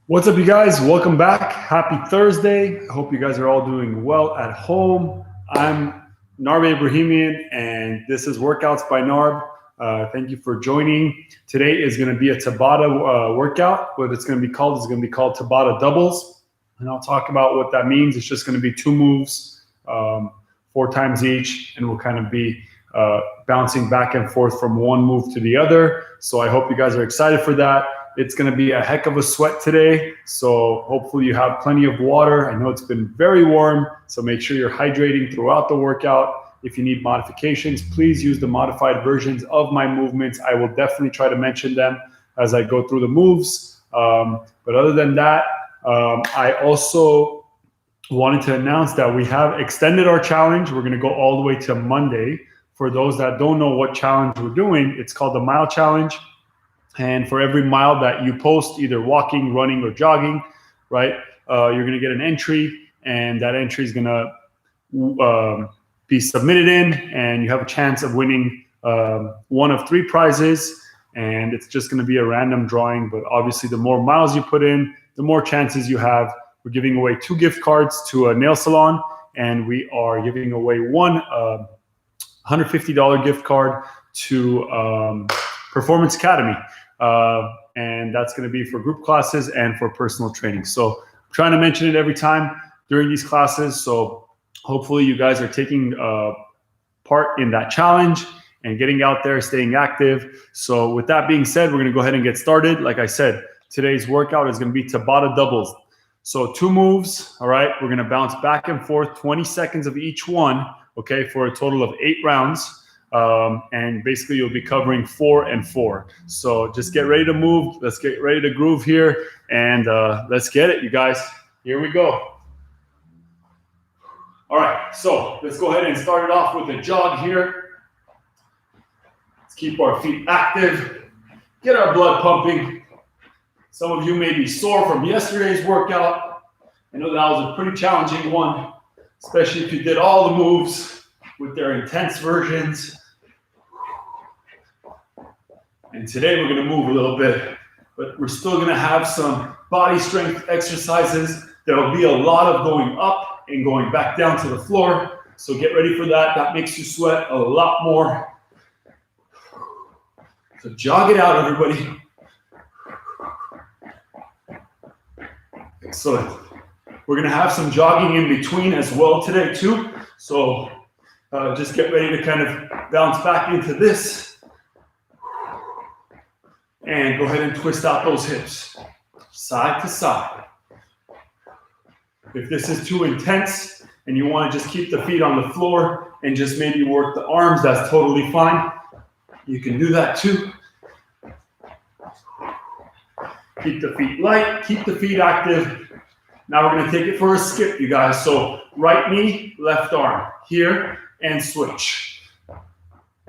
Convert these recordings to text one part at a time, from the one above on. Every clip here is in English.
What's up, you guys? Welcome back. Happy Thursday. I hope you guys are all doing well at home. I'm Narb Ibrahimian, and this is Workouts by Narb. Thank you for joining. Today is going to be a Tabata workout. What it's going to be called is going to be called Tabata doubles, and I'll talk about what that means. It's just going to be 2 moves, 4 times each, and we'll kind of be bouncing back and forth from one move to the other. So I hope you guys are excited for that. It's going to be a heck of a sweat today, so hopefully you have plenty of water. I know it's been very warm, so make sure you're hydrating throughout the workout. If you need modifications, please use the modified versions of my movements. I will definitely try to mention them as I go through the moves. But other than that, I also wanted to announce that we have extended our challenge. We're going to go all the way to Monday. For those that don't know what challenge we're doing, it's called the Mile Challenge. And for every mile that you post, either walking, running, or jogging, right, you're going to get an entry, and that entry is going to be submitted in, and you have a chance of winning one of 3 prizes. And it's just going to be a random drawing, but obviously the more miles you put in, the more chances you have. We're giving away 2 gift cards to a nail salon, and we are giving away one $150 gift card to Performance Academy. And that's going to be for group classes and for personal training. So I'm trying to mention it every time during these classes. So hopefully you guys are taking part in that challenge and getting out there, staying active. So with that being said, we're going to go ahead and get started. Like I said, today's workout is going to be Tabata doubles. So 2 moves, all right? We're going to bounce back and forth, 20 seconds of each one, okay, for a total of 8 rounds. And basically you'll be covering 4 and 4. So just get ready to move. Let's get ready to groove here, and let's get it, you guys. Here we go. All right, so let's go ahead and start it off with a jog here. Let's keep our feet active, get our blood pumping. Some of you may be sore from yesterday's workout. I know that was a pretty challenging one, especially if you did all the moves with their intense versions. And today we're going to move a little bit, but we're still going to have some body strength exercises. There will be a lot of going up and going back down to the floor. So get ready for that. That makes you sweat a lot more. So jog it out, everybody. Excellent. We're going to have some jogging in between as well today too. So just get ready to kind of bounce back into this. And go ahead and twist out those hips, side to side. If this is too intense and you want to just keep the feet on the floor and just maybe work the arms, that's totally fine. You can do that too. Keep the feet light, keep the feet active. Now we're going to take it for a skip, you guys. So right knee, left arm, here, and switch.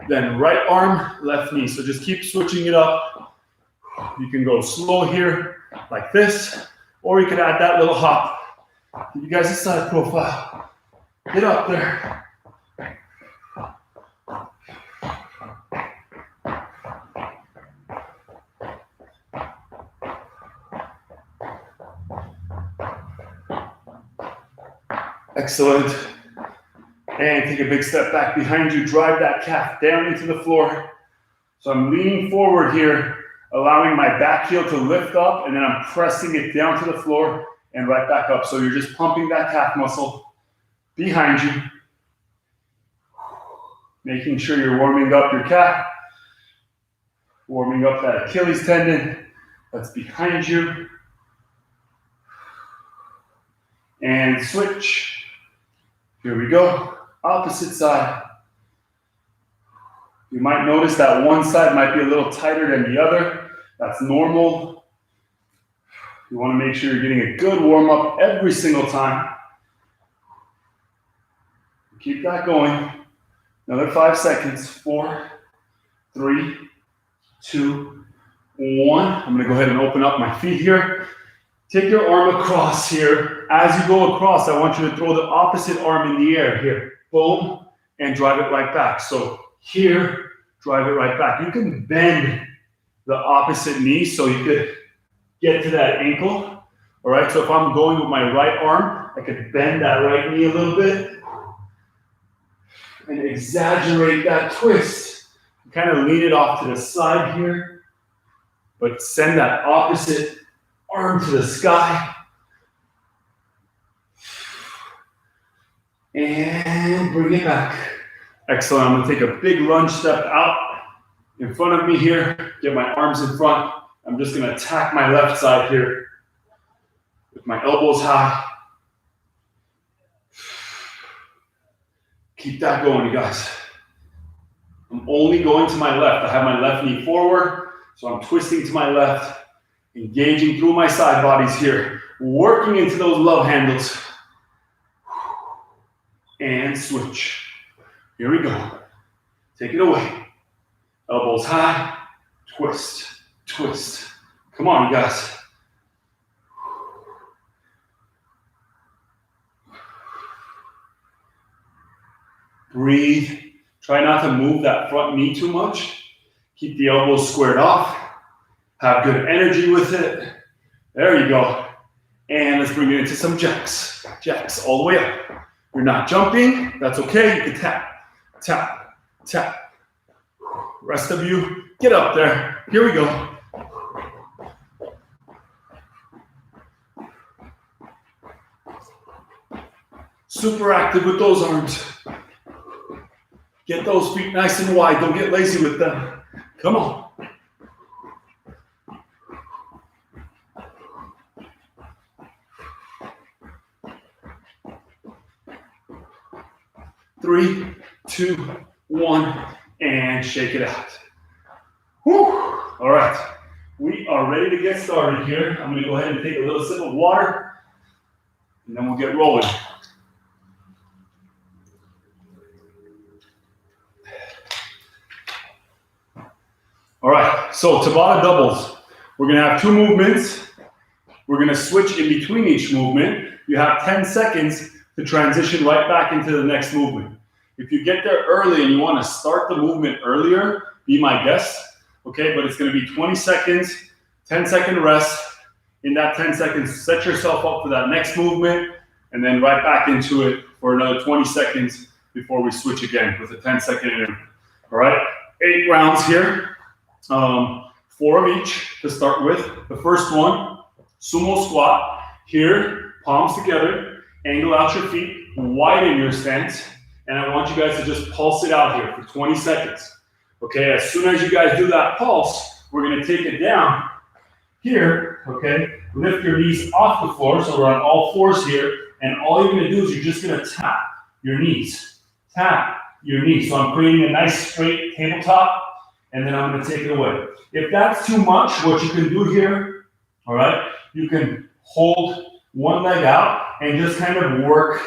Then right arm, left knee. So just keep switching it up. You can go slow here, like this, or you can add that little hop. Give you guys a side profile. Get up there. Excellent. And take a big step back behind you. Drive that calf down into the floor. So I'm leaning forward here, allowing my back heel to lift up, and then I'm pressing it down to the floor and right back up. So you're just pumping that calf muscle behind you, making sure you're warming up your calf, warming up that Achilles tendon that's behind you. And switch. Here we go. Opposite side. You might notice that one side might be a little tighter than the other. That's normal. You want to make sure you're getting a good warm up every single time. Keep that going. Another 5 seconds. 4, 3, 2, 1. I'm going to go ahead and open up my feet here. Take your arm across here. As you go across, I want you to throw the opposite arm in the air here. Boom, and drive it right back. So here, drive it right back. You can bend the opposite knee so you could get to that ankle. All right, so if I'm going with my right arm, I could bend that right knee a little bit and exaggerate that twist. Kind of lean it off to the side here, but send that opposite arm to the sky. And bring it back. Excellent. I'm going to take a big lunge step out in front of me here. Get my arms in front. I'm just going to attack my left side here with my elbows high. Keep that going, you guys. I'm only going to my left. I have my left knee forward, so I'm twisting to my left, engaging through my side bodies here, working into those love handles. And switch. Here we go. Take it away. Elbows high. Twist. Twist. Come on, you guys. Breathe. Try not to move that front knee too much. Keep the elbows squared off. Have good energy with it. There you go. And let's bring it into some jacks. Jacks all the way up. You're not jumping. That's okay. You can tap, tap, tap. Rest of you, get up there. Here we go. Super active with those arms. Get those feet nice and wide. Don't get lazy with them. Come on. Three, 2, 1, and shake it out. Whew. All right, we are ready to get started here. I'm going to go ahead and take a little sip of water, and then we'll get rolling. All right, so Tabata doubles. We're going to have 2 movements. We're going to switch in between each movement. You have 10 seconds to transition right back into the next movement. If you get there early and you want to start the movement earlier, be my guest, okay? But it's going to be 20 seconds, 10-second rest. In that 10 seconds, set yourself up for that next movement, and then right back into it for another 20 seconds before we switch again with a 10-second interval. All right, 8 rounds here, 4 of each to start with. The first one, sumo squat. Here, palms together, angle out your feet, widen your stance, and I want you guys to just pulse it out here for 20 seconds. Okay, as soon as you guys do that pulse, we're going to take it down here, okay? Lift your knees off the floor, so we're on all fours here, and all you're going to do is you're just going to tap your knees. Tap your knees. So I'm creating a nice straight tabletop, and then I'm going to take it away. If that's too much, what you can do here, all right, you can hold one leg out and just kind of work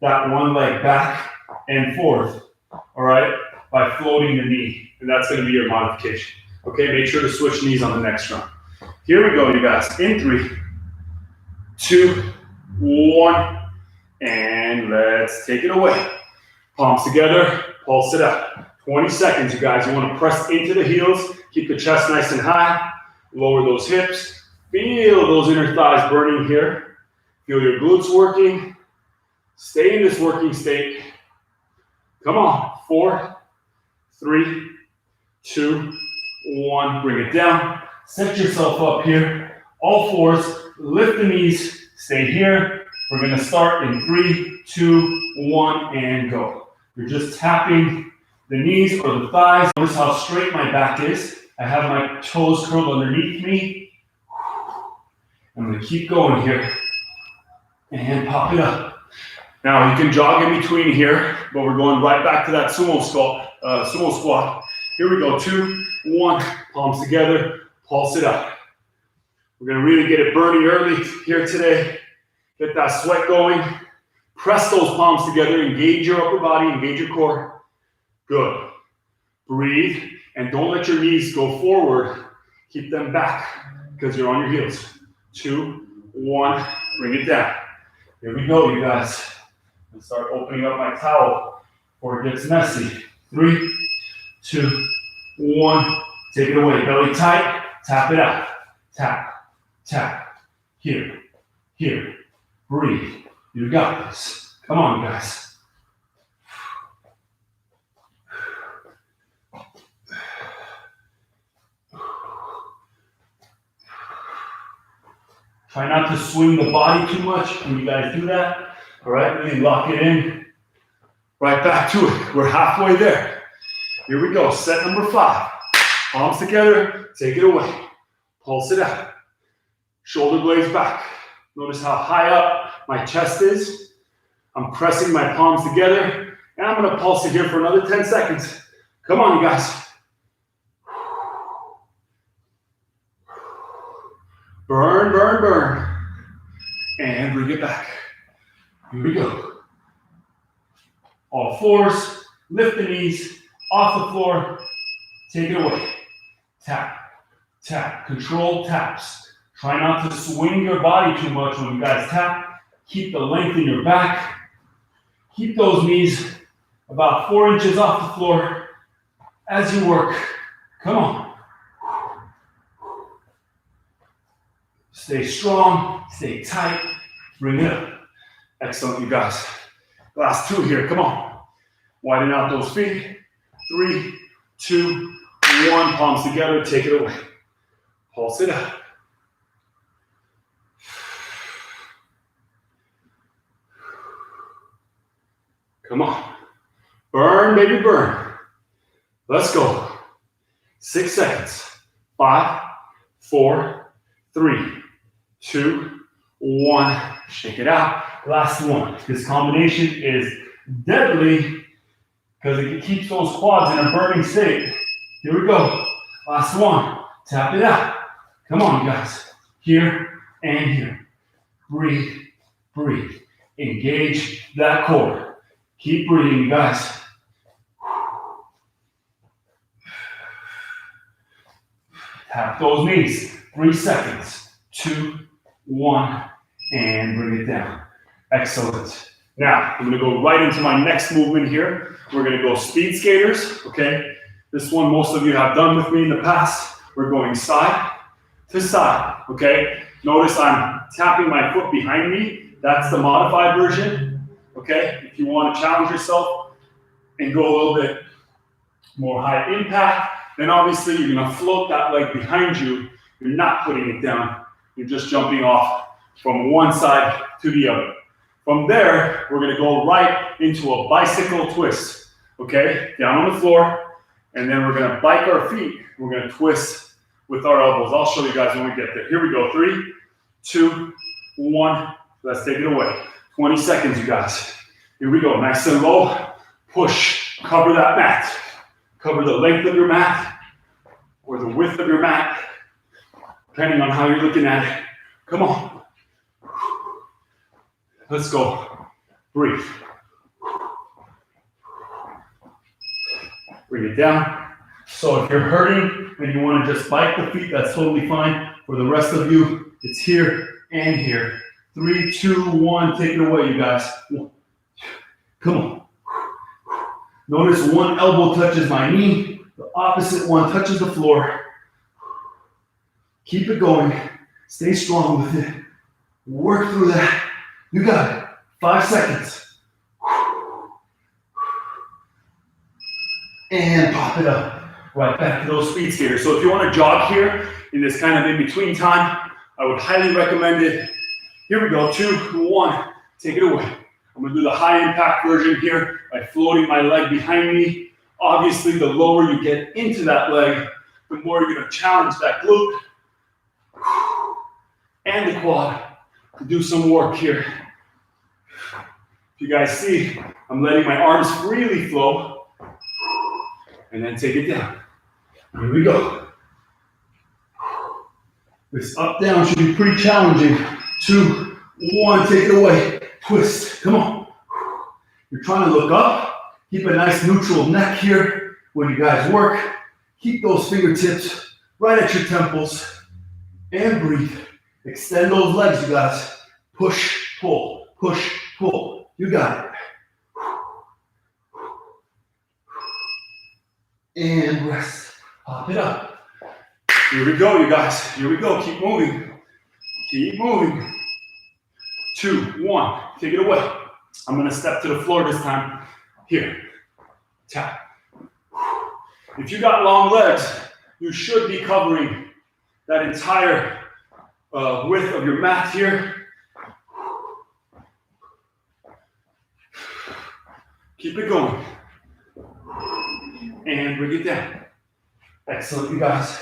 that one leg back and forth, all right, by floating the knee. And that's going to be your modification. Okay, make sure to switch knees on the next round. Here we go, you guys. In 3, 2, 1, and let's take it away. Palms together, pulse it out. 20 seconds, you guys. You want to press into the heels, keep the chest nice and high, lower those hips, feel those inner thighs burning here. Feel your glutes working. Stay in this working state. Come on. 4, 3, 2, 1. Bring it down. Set yourself up here. All fours. Lift the knees. Stay here. We're going to start in 3, 2, 1, and go. You're just tapping the knees or the thighs. Notice how straight my back is. I have my toes curled underneath me. I'm going to keep going here. And pop it up. Now you can jog in between here, but we're going right back to that sumo squat. Here we go. 2, 1. Palms together. Pulse it out. We're going to really get it burning early here today. Get that sweat going. Press those palms together. Engage your upper body. Engage your core. Good. Breathe. And don't let your knees go forward. Keep them back because you're on your heels. 2, 1. Bring it down. Here we go, you guys. And start opening up my towel before it gets messy. 3, 2, 1. Take it away. Belly tight. Tap it out. Tap. Tap. Here. Here. Breathe. You got this. Come on, guys. Try not to swing the body too much when you guys do that. All right, really lock it in. Right back to it. We're halfway there. Here we go. Set number 5. Palms together. Take it away. Pulse it out. Shoulder blades back. Notice how high up my chest is. I'm pressing my palms together. And I'm going to pulse it here for another 10 seconds. Come on, you guys. Burn, burn, burn. And bring it back. Here we go. All fours. Lift the knees off the floor. Take it away. Tap, tap. Control taps. Try not to swing your body too much when you guys tap. Keep the length in your back. Keep those knees about 4 inches off the floor as you work. Come on. Stay strong, stay tight, bring it up. Excellent, you guys. Last 2 here, come on. Widen out those feet. 3, 2, 1. Palms together, take it away. Pulse it out. Come on. Burn, baby, burn. Let's go. 6 seconds. 5, 4, 3, 2, 1. Shake it out. Last one. This combination is deadly because it keeps those quads in a burning state. Here we go. Last one. Tap it out. Come on, you guys. Here and here. Breathe, breathe. Engage that core. Keep breathing, you guys. Tap those knees. 3 seconds. 2, 1, and bring it down. Excellent. Now, I'm going to go right into my next movement here. We're going to go speed skaters, okay? This one most of you have done with me in the past. We're going side to side, okay? Notice I'm tapping my foot behind me. That's the modified version, okay? If you want to challenge yourself and go a little bit more high impact, then obviously you're going to float that leg behind you. You're not putting it down. You're just jumping off from one side to the other. From there, we're gonna go right into a bicycle twist, okay? Down on the floor, and then we're gonna bike our feet. We're gonna twist with our elbows. I'll show you guys when we get there. Here we go, 3, 2, 1. Let's take it away. 20 seconds, you guys. Here we go, nice and low. Push, cover that mat. Cover the length of your mat or the width of your mat, depending on how you're looking at it. Come on. Let's go. Breathe. Bring it down. So if you're hurting and you want to just bike the feet, that's totally fine. For the rest of you, it's here and here. 3, 2, 1. Take it away, you guys. Come on. Notice one elbow touches my knee. The opposite one touches the floor. Keep it going. Stay strong with it. Work through that. You got it. 5 seconds. And pop it up. Right back to those speed skaters. So if you want to jog here in this kind of in-between time, I would highly recommend it. Here we go. 2, 1. Take it away. I'm going to do the high impact version here by floating my leg behind me. Obviously, the lower you get into that leg, the more you're going to challenge that glute and the quad to do some work here. If you guys see, I'm letting my arms freely flow and then take it down. Here we go. This up down should be pretty challenging. 2, 1, take it away. Twist. Come on. You're trying to look up. Keep a nice neutral neck here when you guys work. Keep those fingertips right at your temples and breathe. Extend those legs, you guys. Push, pull, push, pull. You got it. And rest. Pop it up. Here we go, you guys. Here we go. Keep moving. Keep moving. 2, 1. Take it away. I'm going to step to the floor this time. Here. Tap. If you got long legs, you should be covering that entire width of your mat here. Keep it going. And bring it down. Excellent, you guys.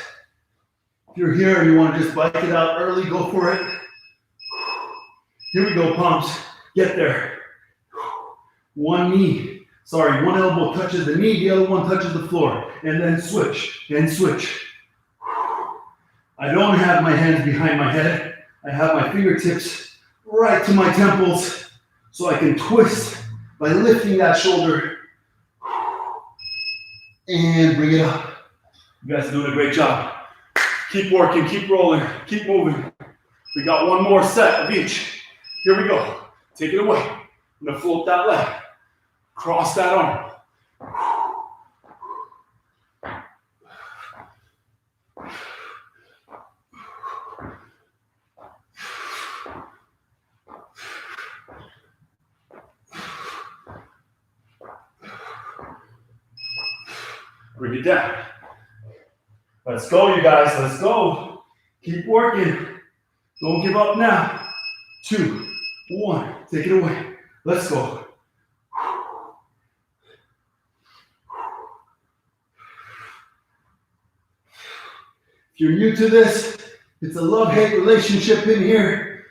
If you're here and you want to just bike it out early, go for it. Here we go, pumps. Get there. One elbow touches the knee, the other one touches the floor. And then switch, and switch. I don't have my hands behind my head. I have my fingertips right to my temples so I can twist by lifting that shoulder. And bring it up. You guys are doing a great job. Keep working, keep rolling, keep moving. We got one more set of each. Here we go. Take it away. I'm gonna float that leg. Cross that arm. Bring it down. Let's go, you guys. Let's go. Keep working. Don't give up now. 2, 1. Take it away. Let's go. If you're new to this, it's a love-hate relationship in here.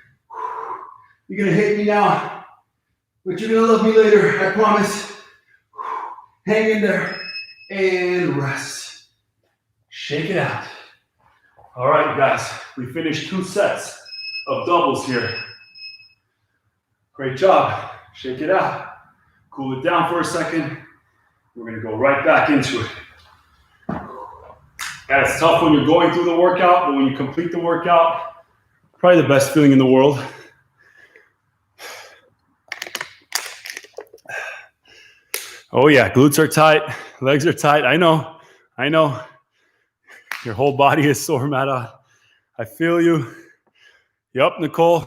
You're going to hate me now, but you're going to love me later. I promise. Hang in there and rest. Shake it out. All right, you guys. We finished 2 sets of doubles here. Great job. Shake it out. Cool it down for a second. We're going to go right back into it. Yeah, it's tough when you're going through the workout, but when you complete the workout, probably the best feeling in the world. Oh yeah, glutes are tight, legs are tight. I know. Your whole body is sore, Mata. I feel you. Yup, Nicole,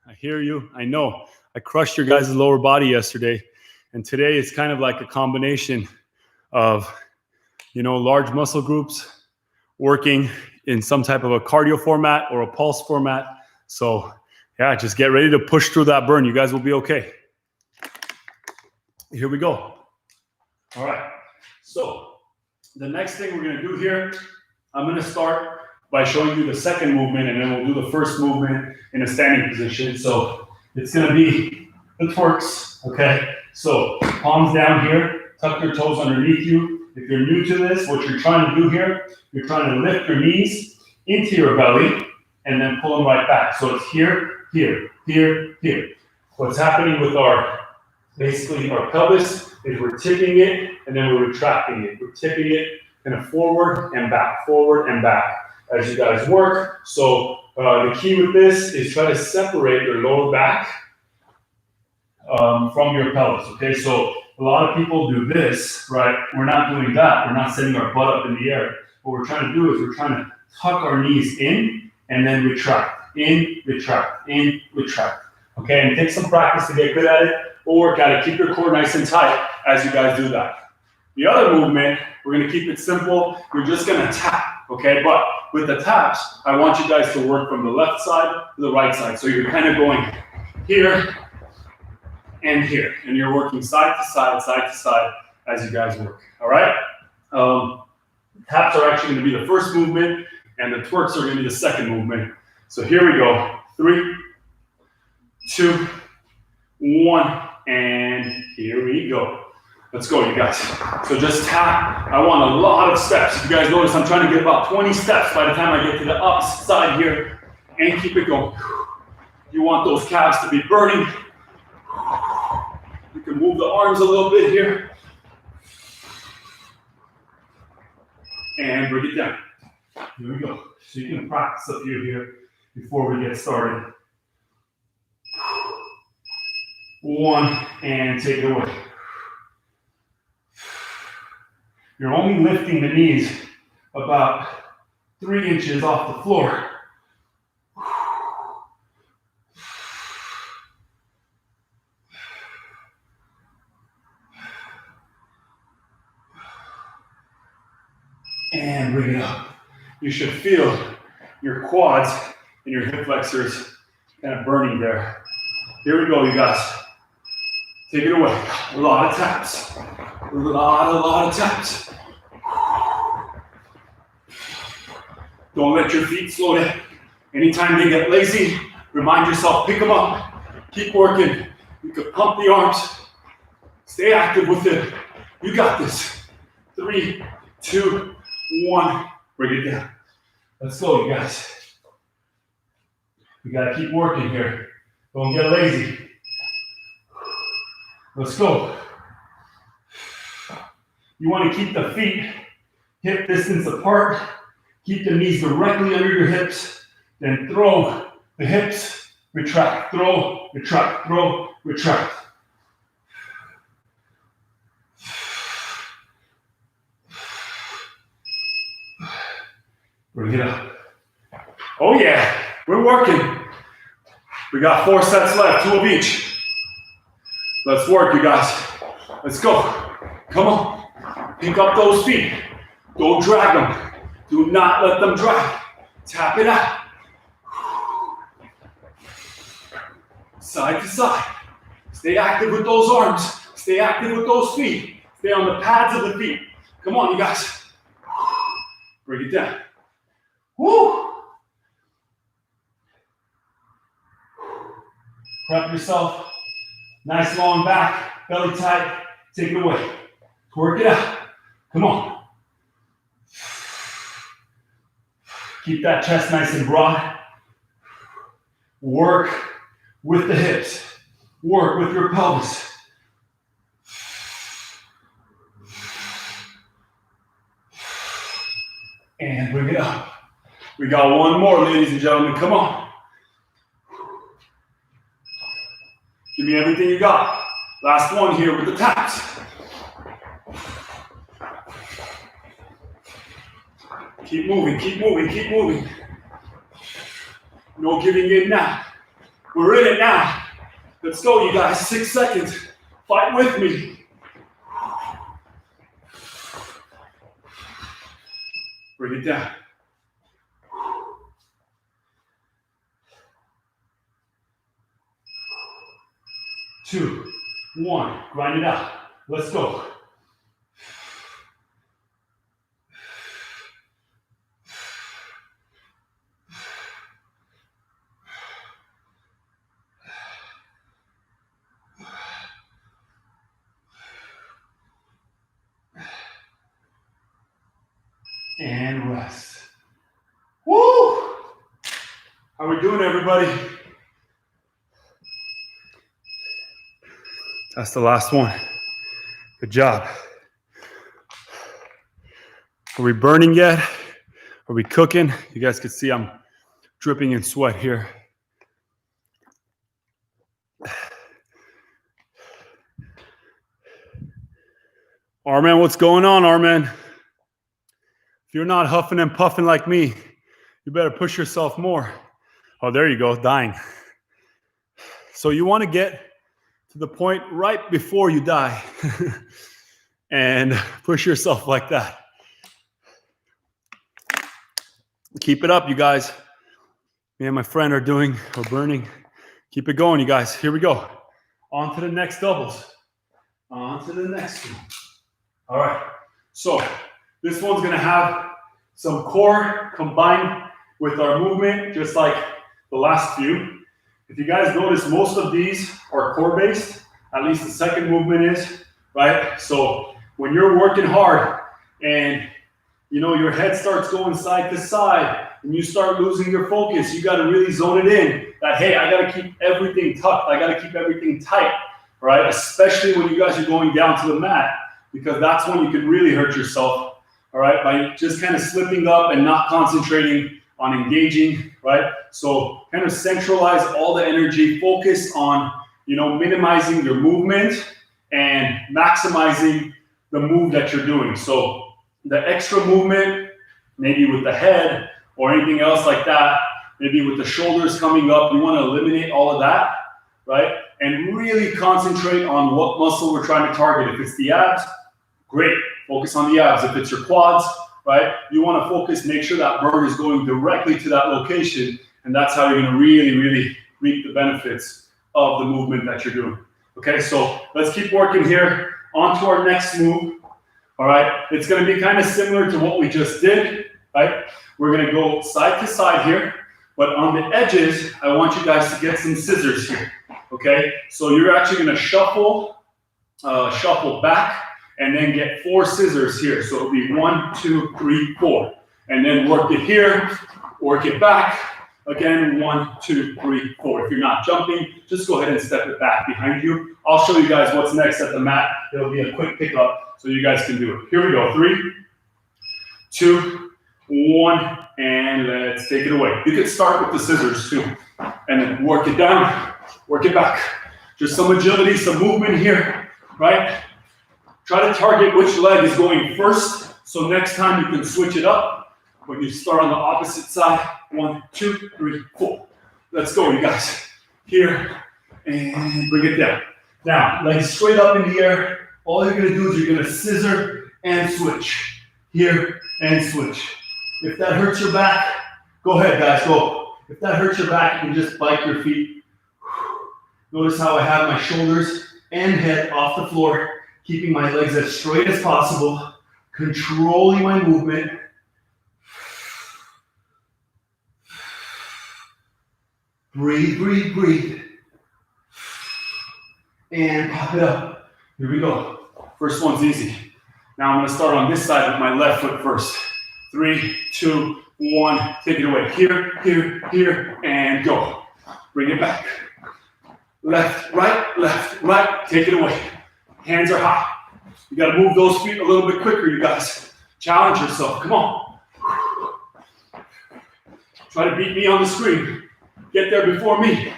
I hear you. I know. I crushed your guys' lower body yesterday. And today it's kind of like a combination of, large muscle groups working in some type of a cardio format or a pulse format. So yeah, just get ready to push through that burn. You guys will be okay. Here we go. All right. So the next thing we're going to do here, I'm going to start by showing you the second movement, and then we'll do the first movement in a standing position. So it's going to be the twerks, okay? So palms down here, tuck your toes underneath you. If you're new to this, what you're trying to do here, you're trying to lift your knees into your belly and then pull them right back. So it's here, here, here, here. What's happening with our pelvis is we're tipping it and then we're retracting it. We're tipping it kind of forward and back as you guys work. So the key with this is try to separate your lower back from your pelvis, okay? So a lot of people do this, right? We're not doing that. We're not sending our butt up in the air. What we're trying to do is we're trying to tuck our knees in and then retract, in, retract, okay? And take some practice to get good at it. We'll work at it. Keep your core nice and tight as you guys do that. The other movement, we're going to keep it simple. You're just going to tap, okay? But with the taps, I want you guys to work from the left side to the right side. So you're kind of going here and here. And you're working side to side as you guys work, all right? Taps are actually going to be the first movement, and the twerks are going to be the second movement. So here we go. 3, 2, 1, and here we go. Let's go, you guys. So just tap. I want a lot of steps. You guys notice I'm trying to get about 20 steps by the time I get to the upside here, and keep it going. You want those calves to be burning. You can move the arms a little bit here. And bring it down. Here we go. So you can practice a few here before we get started. 1, and take it away. You're only lifting the knees about 3 inches off the floor. And bring it up. You should feel your quads and your hip flexors kind of burning there. Here we go, you guys. Take it away. A lot of taps. A lot of taps. Don't let your feet slow down. Anytime they get lazy, remind yourself, pick them up. Keep working. You can pump the arms. Stay active with it. You got this. 3, 2, 1. Bring it down. Let's go, you guys. We gotta keep working here. Don't get lazy. Let's go. You want to keep the feet hip distance apart. Keep the knees directly under your hips. Then throw the hips, retract, throw, retract, throw, retract. Bring it up. Oh yeah, we're working. We got 4 sets left, 2 of each. Let's work, you guys. Let's go. Come on. Pick up those feet. Don't drag them. Do not let them drag. Tap it out. Side to side. Stay active with those arms. Stay active with those feet. Stay on the pads of the feet. Come on, you guys. Bring it down. Woo! Prep yourself. Nice long back, belly tight. Take it away. Work it out. Come on. Keep that chest nice and broad. Work with the hips. Work with your pelvis. And bring it up. We got 1 more, ladies and gentlemen. Come on. Give me everything you got. Last one here with the taps. Keep moving, keep moving, keep moving. No giving in now. We're in it now. Let's go, you guys. 6 seconds. Fight with me. Bring it down. Two, 1, grind it out. Let's go. And rest. Woo! How we doing, everybody? That's the last one. Good job. Are we burning yet? Are we cooking? You guys can see I'm dripping in sweat here. Arman, what's going on, Arman? If you're not huffing and puffing like me, you better push yourself more. Oh, there you go, dying. So you want to get to the point right before you die and push yourself like that. Keep it up, you guys. Me and my friend are burning. Keep it going, you guys. Here we go. On to the next doubles. On to the next one. All right. So this one's going to have some core combined with our movement, just like the last few. If you guys notice, most of these are core-based. At least the second movement is, right? So when you're working hard and your head starts going side to side and you start losing your focus, you got to really zone it in that, hey, I got to keep everything tucked. I got to keep everything tight. all right? Especially when you guys are going down to the mat, because that's when you can really hurt yourself, all right? By just kind of slipping up and not concentrating on engaging, right? So kind of centralize all the energy, focus on, minimizing your movement and maximizing the move that you're doing. So the extra movement, maybe with the head or anything else like that, maybe with the shoulders coming up, you want to eliminate all of that, right? And really concentrate on what muscle we're trying to target. If it's the abs, great, focus on the abs. If it's your quads, right, you want to focus, make sure that burn is going directly to that location, and that's how you're going to really, really reap the benefits of the movement that you're doing. Okay, so let's keep working here. On to our next move. All right, it's going to be kind of similar to what we just did, right? We're going to go side to side here, but on the edges, I want you guys to get some scissors here, okay? So you're actually going to shuffle back, and then get 4 scissors here. So it'll be 1, 2, 3, 4. And then work it here, work it back. Again, 1, 2, 3, 4. If you're not jumping, just go ahead and step it back behind you. I'll show you guys what's next at the mat. It'll be a quick pickup so you guys can do it. Here we go. 3, 2, 1, and let's take it away. You can start with the scissors too. And then work it down, work it back. Just some agility, some movement here, right? Try to target which leg is going first, so next time you can switch it up. When you start on the opposite side, 1, 2, 3, 4. Let's go, you guys. Here, and bring it down. Now, legs straight up in the air. All you're gonna do is you're gonna scissor and switch. Here, and switch. If that hurts your back, go ahead, guys, go. If that hurts your back, you can just bike your feet. Notice how I have my shoulders and head off the floor, keeping my legs as straight as possible, controlling my movement. Breathe, breathe, breathe. And pop it up. Here we go. First one's easy. Now I'm going to start on this side with my left foot first. 3, 2, 1. Take it away. Here, here, here, and go. Bring it back. Left, right. Take it away. Hands are high. You got to move those feet a little bit quicker, you guys. Challenge yourself. Come on. Try to beat me on the screen. Get there before me.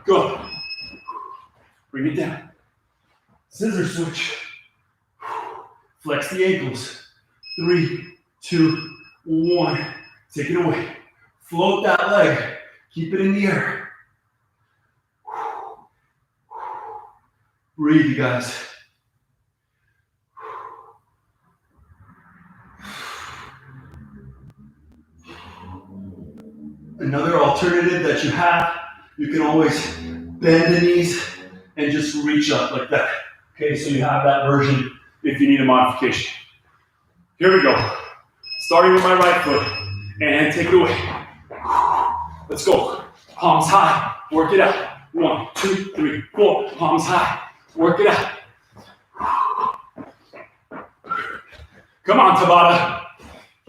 Go. Bring it down. Scissor switch. Flex the ankles. 3, 2, 1. Take it away. Float that leg. Keep it in the air. Breathe, you guys. Another alternative that you have, you can always bend the knees and just reach up like that. Okay, so you have that version if you need a modification. Here we go. Starting with my right foot and take it away. Let's go. Palms high. Work it out. 1, 2, 3, 4. Palms high. Work it out. Come on, Tabata.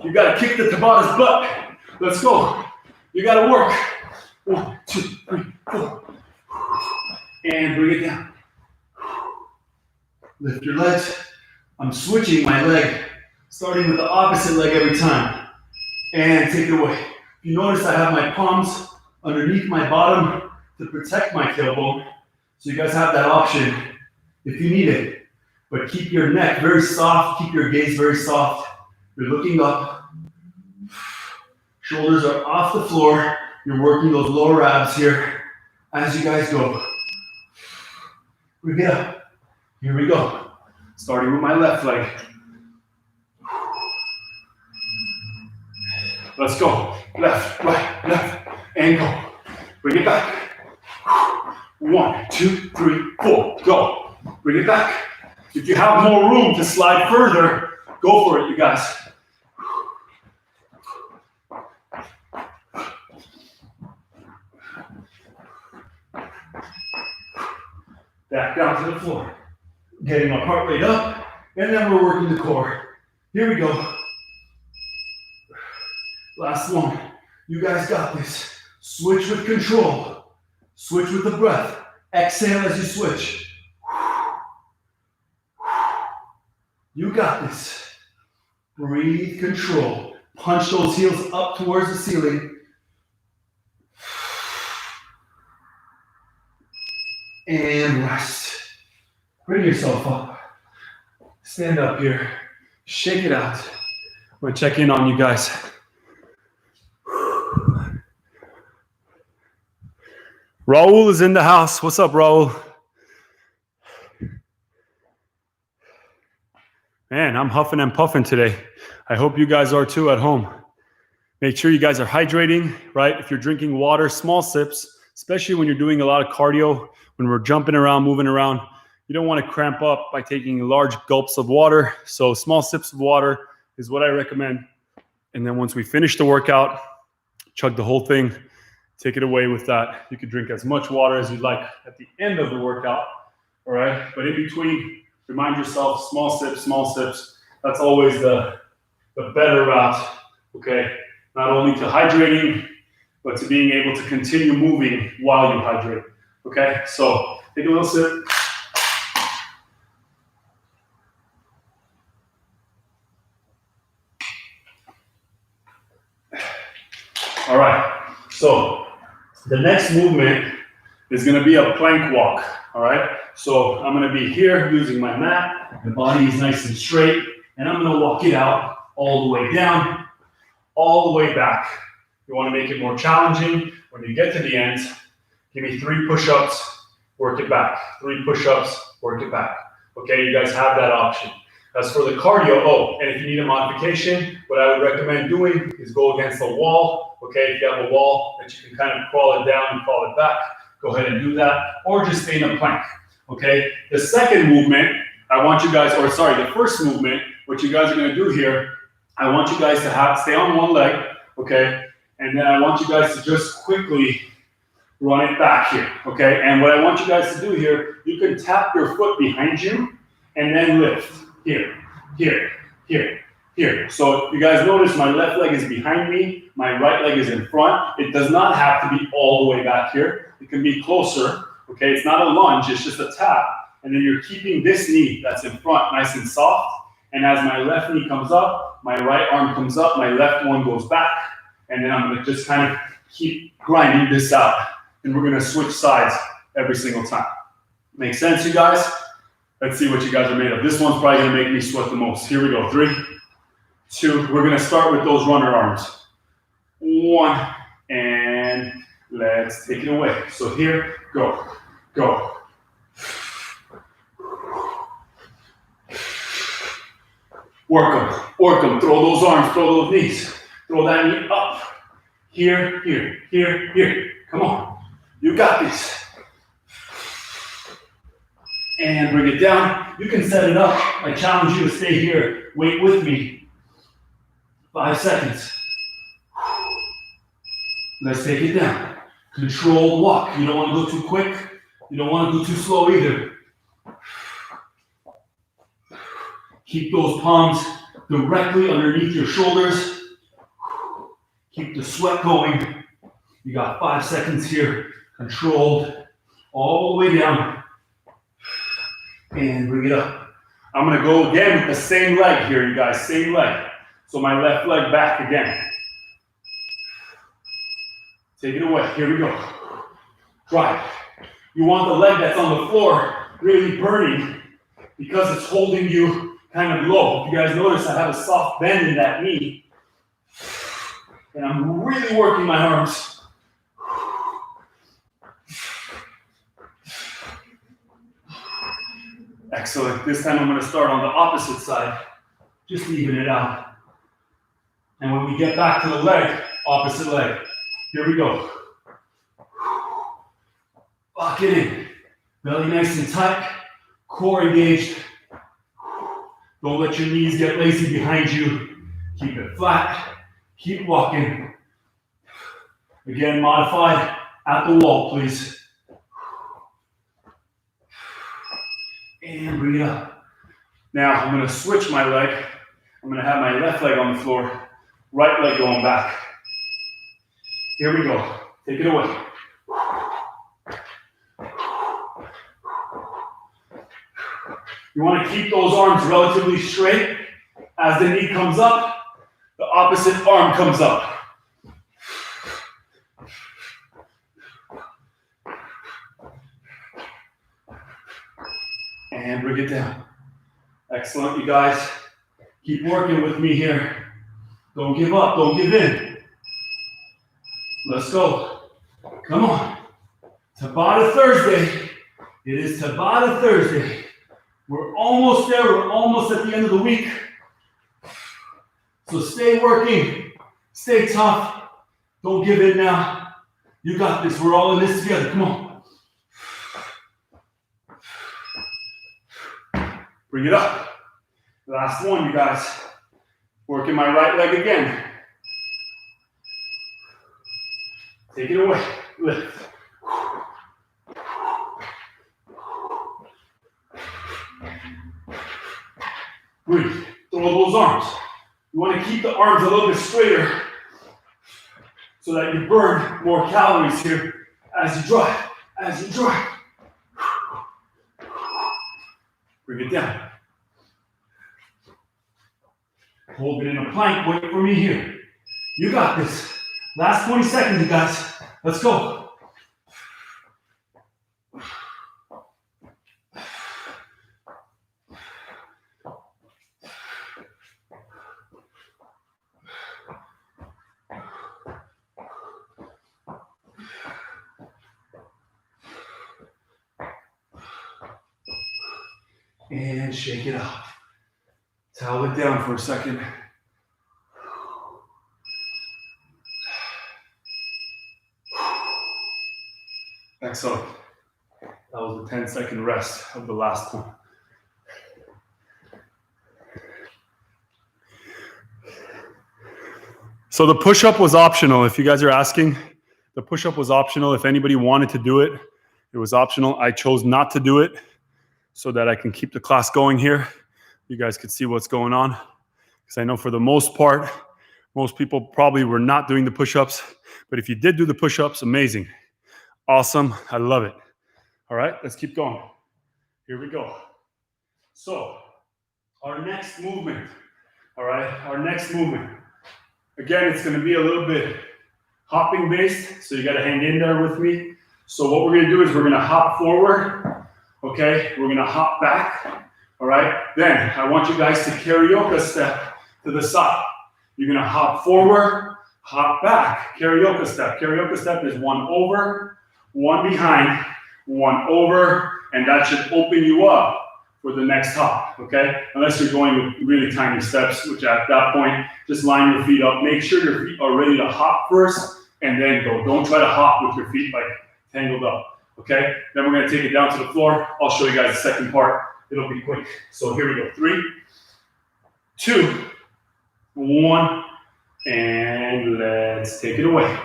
You gotta kick the Tabata's butt. Let's go. You gotta work. 1, 2, 3, 4. And bring it down. Lift your legs. I'm switching my leg, starting with the opposite leg every time. And take it away. If you notice, I have my palms underneath my bottom to protect my tailbone. So you guys have that option if you need it. But keep your neck very soft, keep your gaze very soft. You're looking up. Shoulders are off the floor. You're working those lower abs here as you guys go. Bring it up. Here we go. Starting with my left leg. Let's go. Left, right, left, and go. Bring it back. 1, 2, 3, 4. Go. Bring it back. If you have more room to slide further, go for it, you guys. Back down to the floor. Getting our heart rate up, and then we're working the core. Here we go. Last one. You guys got this. Switch with control. Switch with the breath. Exhale as you switch. You got this. Breathe, control. Punch those heels up towards the ceiling. And rest. Bring yourself up. Stand up here. Shake it out. I'm gonna check in on you guys. Raul is in the house. What's up, Raul? Man, I'm huffing and puffing today. I hope you guys are too at home. Make sure you guys are hydrating, right? If you're drinking water, small sips, especially when you're doing a lot of cardio, when we're jumping around, moving around, you don't want to cramp up by taking large gulps of water. So small sips of water is what I recommend. And then once we finish the workout, chug the whole thing, take it away with that. You can drink as much water as you'd like at the end of the workout, all right? But in between, remind yourself, small sips, small sips. That's always the better route, okay? Not only to hydrating, but to being able to continue moving while you hydrate, okay? So take a little sip. All right, so the next movement is gonna be a plank walk, all right? So I'm gonna be here using my mat, the body is nice and straight, and I'm gonna walk it out all the way down, all the way back. You wanna make it more challenging. When you get to the end, give me 3 push-ups, work it back. 3 push-ups, work it back. Okay, you guys have that option. As for the cardio, and if you need a modification, what I would recommend doing is go against the wall. Okay, if you have a wall that you can kind of crawl it down and crawl it back, go ahead and do that, or just stay in a plank. Okay, the second movement, the first movement, what you guys are gonna do here, I want you guys to stay on one leg, okay, and then I want you guys to just quickly run it back here, okay? And what I want you guys to do here, you can tap your foot behind you and then lift. Here, here, here, here. So you guys notice my left leg is behind me, my right leg is in front. It does not have to be all the way back here. It can be closer, okay? It's not a lunge, it's just a tap. And then you're keeping this knee that's in front nice and soft. And as my left knee comes up, my right arm comes up, my left one goes back. And then I'm gonna just kind of keep grinding this out. And we're gonna switch sides every single time. Make sense, you guys? Let's see what you guys are made of. This one's probably gonna make me sweat the most. Here we go, 3, 2. We're gonna start with those runner arms. 1, and let's take it away. So here, go, go. Work them, throw those arms, throw those knees. Throw that knee up. Here, here, here, here. Come on, you got this. And bring it down. You can set it up. I challenge you to stay here. Wait with me. 5 seconds. Let's take it down. Controlled walk. You don't want to go too quick. You don't want to go too slow either. Keep those palms directly underneath your shoulders. Keep the sweat going. You got 5 seconds here. Controlled. All the way down. And bring it up. I'm gonna go again with the same leg here, you guys, same leg. So my left leg back again. Take it away, here we go. Drive. You want the leg that's on the floor really burning because it's holding you kind of low. If you guys notice, I have a soft bend in that knee. And I'm really working my arms. Excellent. This time I'm going to start on the opposite side, just to even it out. And when we get back to the leg, opposite leg. Here we go. Lock it in. Belly nice and tight. Core engaged. Don't let your knees get lazy behind you. Keep it flat. Keep walking. Again, modified at the wall, please. And bring it up. Now I'm going to switch my leg. I'm going to have my left leg on the floor, right leg going back. Here we go. Take it away. You want to keep those arms relatively straight. As the knee comes up, the opposite arm comes up. And bring it down. Excellent, you guys. Keep working with me here. Don't give up, don't give in. Let's go. Come on. Tabata Thursday. It is Tabata Thursday. We're almost there. We're almost at the end of the week. So stay working. Stay tough. Don't give in now. You got this. We're all in this together. Come on. Bring it up. Last one, you guys. Working my right leg again. Take it away. Lift. Breathe. Throw those arms. You want to keep the arms a little bit straighter so that you burn more calories here as you drive. As you drive. Bring it down. Hold it in a plank. Wait for me here. You got this. Last 20 seconds, you guys. Let's go. And shake it off. Towel it down for a second. Excellent. That was a 10-second rest of the last one. So the push-up was optional. If you guys are asking, the push-up was optional. If anybody wanted to do it, it was optional. I chose not to do it so that I can keep the class going here. You guys could see what's going on. Because I know for the most part, most people probably were not doing the push-ups. But if you did do the push-ups, amazing. Awesome. I love it. All right, let's keep going. Here we go. So, our next movement. All right, our next movement. Again, it's going to be a little bit hopping based. So you got to hang in there with me. So what we're going to do is we're going to hop forward. Okay, we're going to hop back. All right, then I want you guys to karaoke step to the side. You're going to hop forward, hop back, karaoke step. Karaoke step is one over, one behind, one over, and that should open you up for the next hop, okay? Unless you're going with really tiny steps, which at that point, just line your feet up. Make sure your feet are ready to hop first, and then go. Don't try to hop with your feet like tangled up, okay? Then we're gonna take it down to the floor. I'll show you guys the second part. It'll be quick. So here we go. 3, 2, 1, and let's take it away.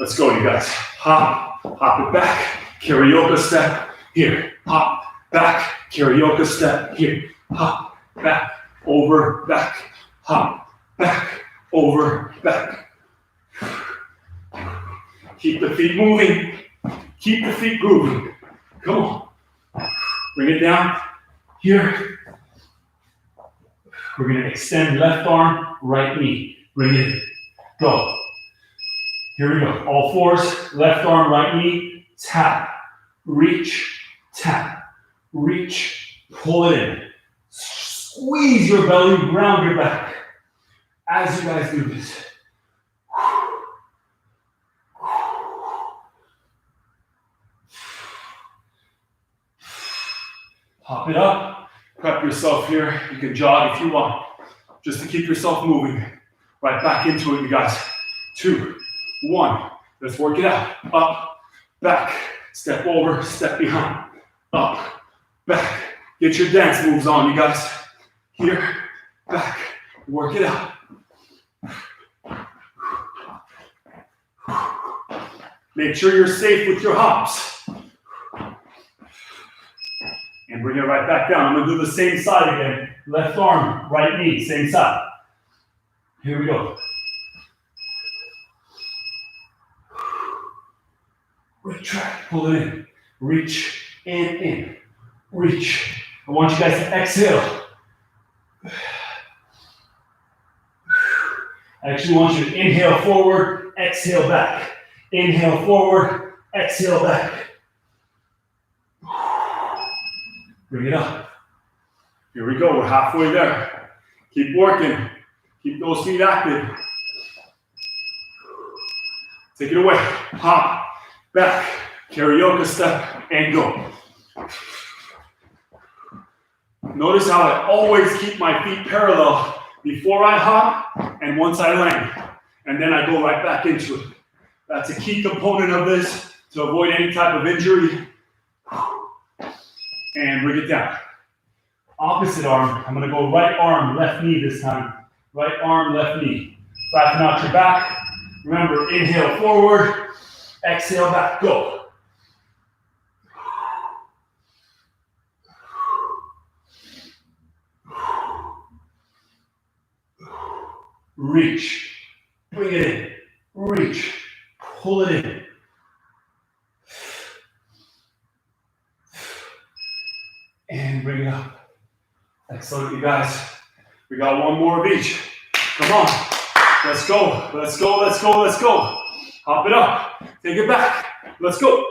Let's go, you guys. Hop, hop it back, karaoke step, here, hop, back, karaoke step, here, hop, back, over, back, hop, back, over, back. Keep the feet moving, keep the feet grooving. Come on. Bring it down, here. We're gonna extend left arm, right knee. Bring it in, go. Here we go, all fours, left arm, right knee, tap, reach, tap, reach, pull it in. Squeeze your belly, round your back. As you guys do this. Hop it up, prep yourself here. You can jog if you want, just to keep yourself moving. Right back into it, you guys. 2, 1, let's work it out. Up, back, step over, step behind. Up, back. Get your dance moves on, you guys. Here, back, work it out. Make sure you're safe with your hops. And bring it right back down. I'm gonna do the same side again. Left arm, right knee, same side. Here we go. Retract, pull it in. Reach and in. Reach I want you guys to exhale. I actually want you to inhale forward, exhale back. Inhale forward, exhale back. Bring it up. Here we go, we're halfway there. Keep working. Keep those feet active. Take it away. Hop, back, karaoke step, and go. Notice how I always keep my feet parallel before I hop and once I land. And then I go right back into it. That's a key component of this to avoid any type of injury. And bring it down. Opposite arm. I'm going to go right arm, left knee this time. Right arm, left knee. Flatten out your back. Remember, inhale forward, exhale back. Go. Reach. Bring it in. Reach. Pull it in. And bring it up. Excellent, you guys. We got one more of each. Come on. Let's go. Let's go. Let's go. Let's go. Hop it up. Take it back. Let's go.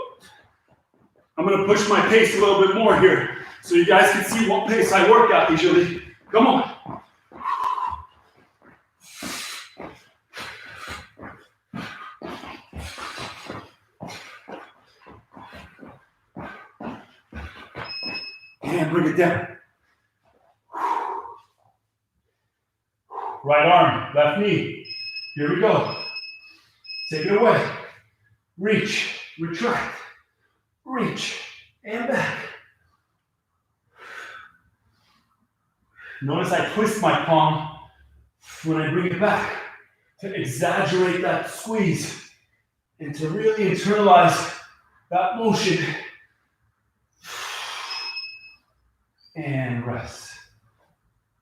I'm going to push my pace a little bit more here so you guys can see what pace I work at usually. Come on. And bring it down. Right arm, left knee. Here we go. Take it away. Reach, retract, reach, and back. Notice I twist my palm when I bring it back to exaggerate that squeeze and to really internalize that motion. And rest.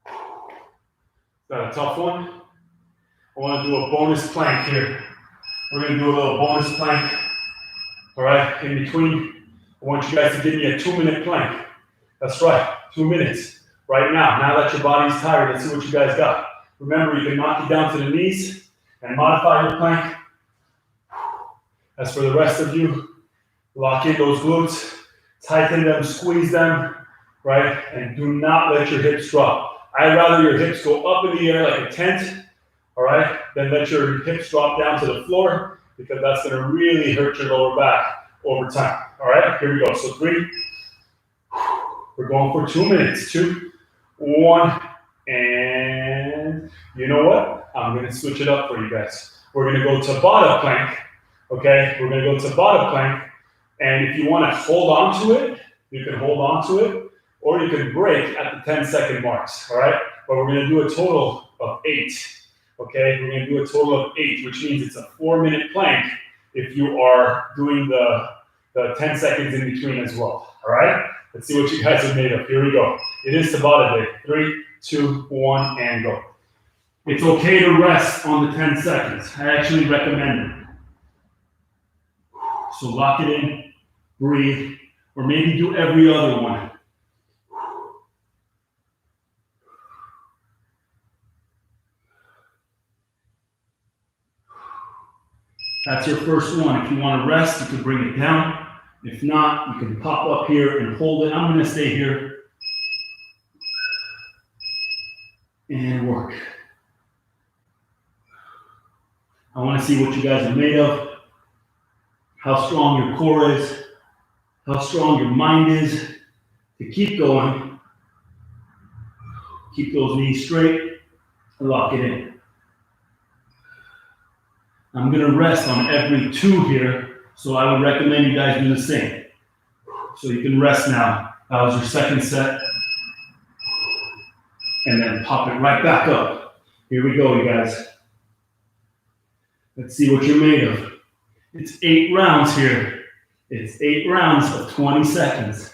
Is that a tough one? I want to do a bonus plank here. We're going to do a little bonus plank. All right, in between, I want you guys to give me a 2-minute plank. That's right, 2 minutes. Right now, now that your body's tired, let's see what you guys got. Remember, you can knock it down to the knees and modify your plank. As for the rest of you, lock in those glutes, tighten them, squeeze them. Right? And do not let your hips drop. I'd rather your hips go up in the air like a tent, all right, than let your hips drop down to the floor because that's going to really hurt your lower back over time. All right, here we go. So 3, we're going for 2 minutes. 2, 1, and you know what? I'm going to switch it up for you guys. We're going to go Tabata plank, okay? We're going to go Tabata plank, and if you want to hold on to it, you can hold on to it, or you can break at the 10-second marks, all right? But we're gonna do a total of 8, okay? We're gonna do a total of 8, which means it's a 4-minute plank if you are doing the 10 seconds in between as well, all right? Let's see what you guys are made of. Here we go. It is Tabata day. 3, 2, 1, and go. It's okay to rest on the 10 seconds. I actually recommend it. So lock it in, breathe, or maybe do every other one. That's your first one. If you want to rest, you can bring it down. If not, you can pop up here and hold it. I'm going to stay here and work. I want to see what you guys are made of, how strong your core is, how strong your mind is to keep going. Keep those knees straight and lock it in. I'm going to rest on every 2 here, so I would recommend you guys do the same. So you can rest now. That was your second set. And then pop it right back up. Here we go, you guys. Let's see what you're made of. It's 8 rounds here. It's 8 rounds of 20 seconds.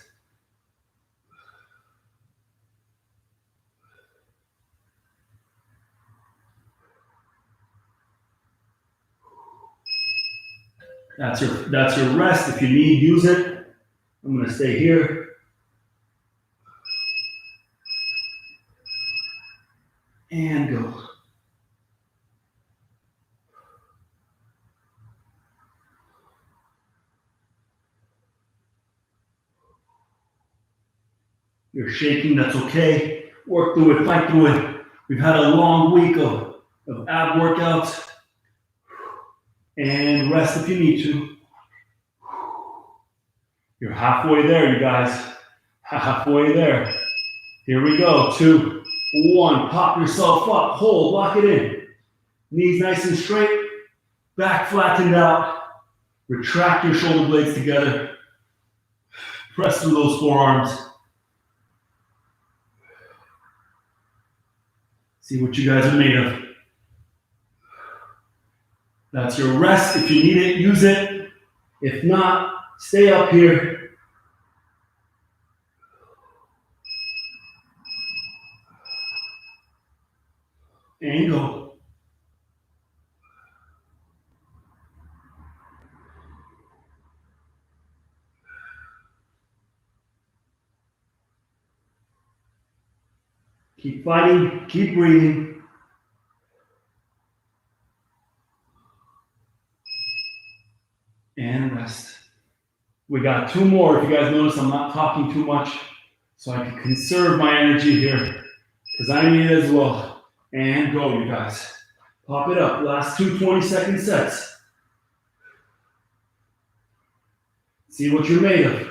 That's your rest. If you need, use it. I'm going to stay here. You're shaking, that's okay. Work through it, fight through it. We've had a long week of ab workouts. And rest if you need to. You're halfway there, you guys. Halfway there. Here we go. 2, 1. Pop yourself up. Hold. Lock it in. Knees nice and straight. Back flattened out. Retract your shoulder blades together. Press through those forearms. See what you guys are made of. That's your rest. If you need it, use it. If not, stay up here. And go. Keep fighting, keep breathing. And rest. We got 2 more. If you guys notice, I'm not talking too much, so I can conserve my energy here, because I need it as well. And go, you guys. Pop it up. Last 2 20-second sets. See what you're made of.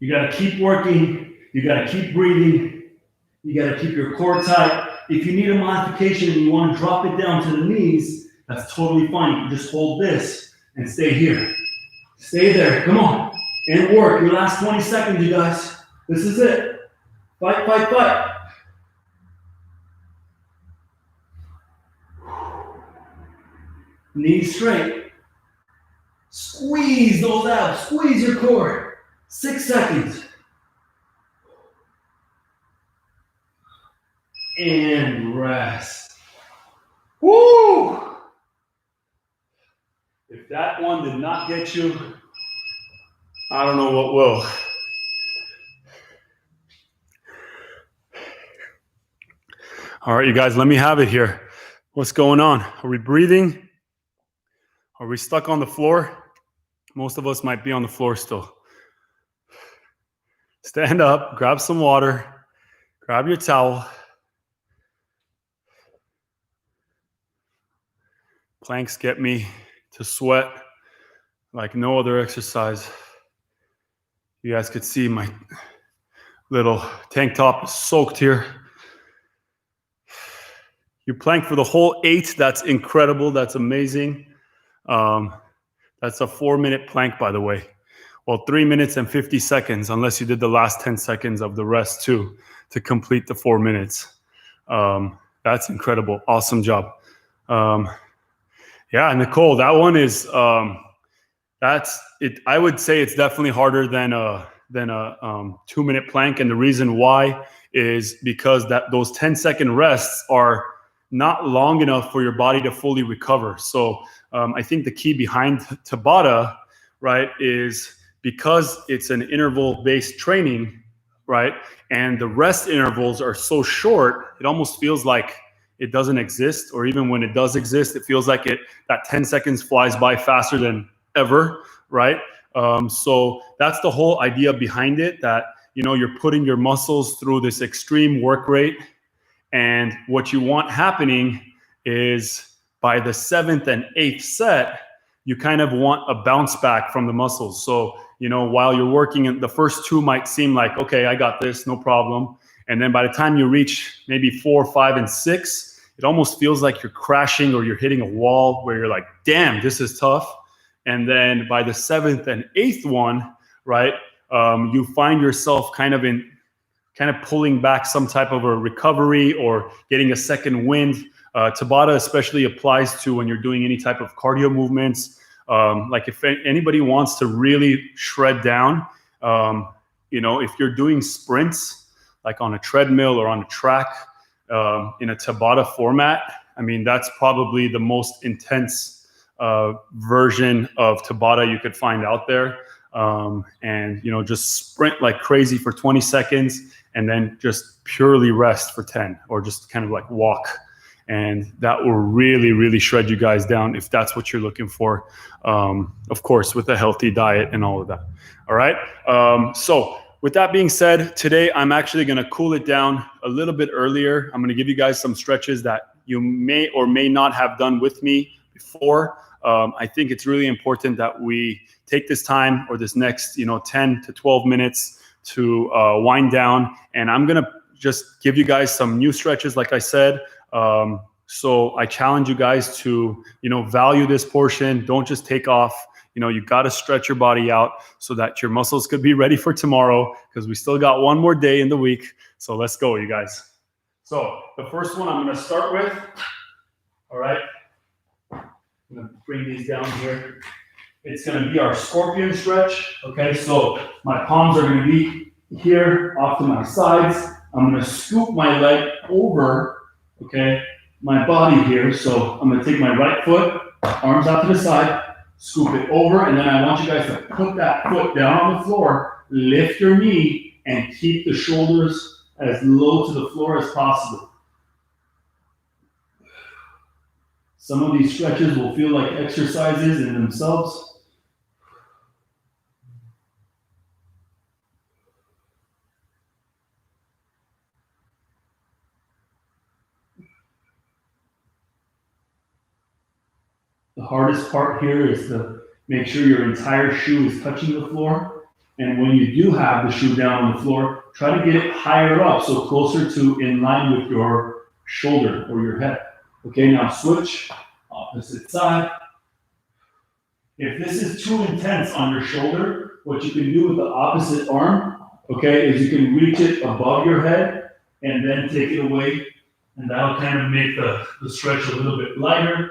You got to keep working. You got to keep breathing. You got to keep your core tight. If you need a modification and you want to drop it down to the knees, that's totally fine. You can just hold this and stay here. Stay there. Come on. And work. Your last 20 seconds, you guys. This is it. Fight, fight, fight. Knees straight. Squeeze those abs. Squeeze your core. 6 seconds. And rest. Woo! If that one did not get you, I don't know what will. All right, you guys, let me have it here. What's going on? Are we breathing? Are we stuck on the floor? Most of us might be on the floor still. Stand up, grab some water, grab your towel. Planks get me to sweat like no other exercise. You guys could see my little tank top is soaked here. You plank for the whole 8. That's incredible. That's amazing. That's a 4-minute plank, by the way. Well, 3 minutes and 50 seconds, unless you did the last 10 seconds of the rest too, to complete the 4 minutes. That's incredible. Awesome job. Yeah, Nicole, that one is, that's it. I would say it's definitely harder than a 2-minute plank. And the reason why is because those 10-second rests are not long enough for your body to fully recover. So I think the key behind Tabata, right, is because it's an interval-based training, right, and the rest intervals are so short, it almost feels like it doesn't exist, or even when it does exist, it feels like that 10 seconds flies by faster than ever, right? So that's the whole idea behind it, that, you know, you're putting your muscles through this extreme work rate, and what you want happening is by the 7th and 8th set, you kind of want a bounce back from the muscles. So, you know, while you're working, the first 2 might seem like, okay, I got this, no problem. And then by the time you reach maybe 4, 5, and 6, it almost feels like you're crashing or you're hitting a wall where you're like, damn, this is tough. And then by the 7th and 8th one, right, you find yourself kind of pulling back some type of a recovery or getting a second wind. Tabata especially applies to when you're doing any type of cardio movements. Like if anybody wants to really shred down, you know, if you're doing sprints, like on a treadmill or on a track, in a Tabata format, I mean, that's probably the most intense version of Tabata you could find out there. And, you know, just sprint like crazy for 20 seconds and then just purely rest for 10, or just kind of like walk. and that will really, really shred you guys down if that's what you're looking for. Of course, with a healthy diet and all of that. All right. So with that being said, today I'm actually going to cool it down a little bit earlier. I'm going to give you guys some stretches that you may or may not have done with me before. I think it's really important that we take this time or this next, 10 to 12 minutes to wind down. And I'm going to just give you guys some new stretches, like I said. So I challenge you guys to, value this portion. Don't just take off. You got to stretch your body out so that your muscles could be ready for tomorrow, because we still got one more day in the week. So let's go, you guys. So the first one I'm going to start with. All right. I'm going to bring these down here. It's going to be our scorpion stretch. Okay. So my palms are going to be here off to my sides. I'm going to scoop my leg over, okay, my body here. So I'm going to take my right foot, arms out to the side, scoop it over, and then I want you guys to put that foot down on the floor, lift your knee, and keep the shoulders as low to the floor as possible. Some of these stretches will feel like exercises in themselves. The hardest part here is to make sure your entire shoe is touching the floor. And when you do have the shoe down on the floor, try to get it higher up, so closer to in line with your shoulder or your head. Okay, now switch, opposite side. If this is too intense on your shoulder, what you can do with the opposite arm, okay, is you can reach it above your head and then take it away. And that'll kind of make the stretch a little bit lighter.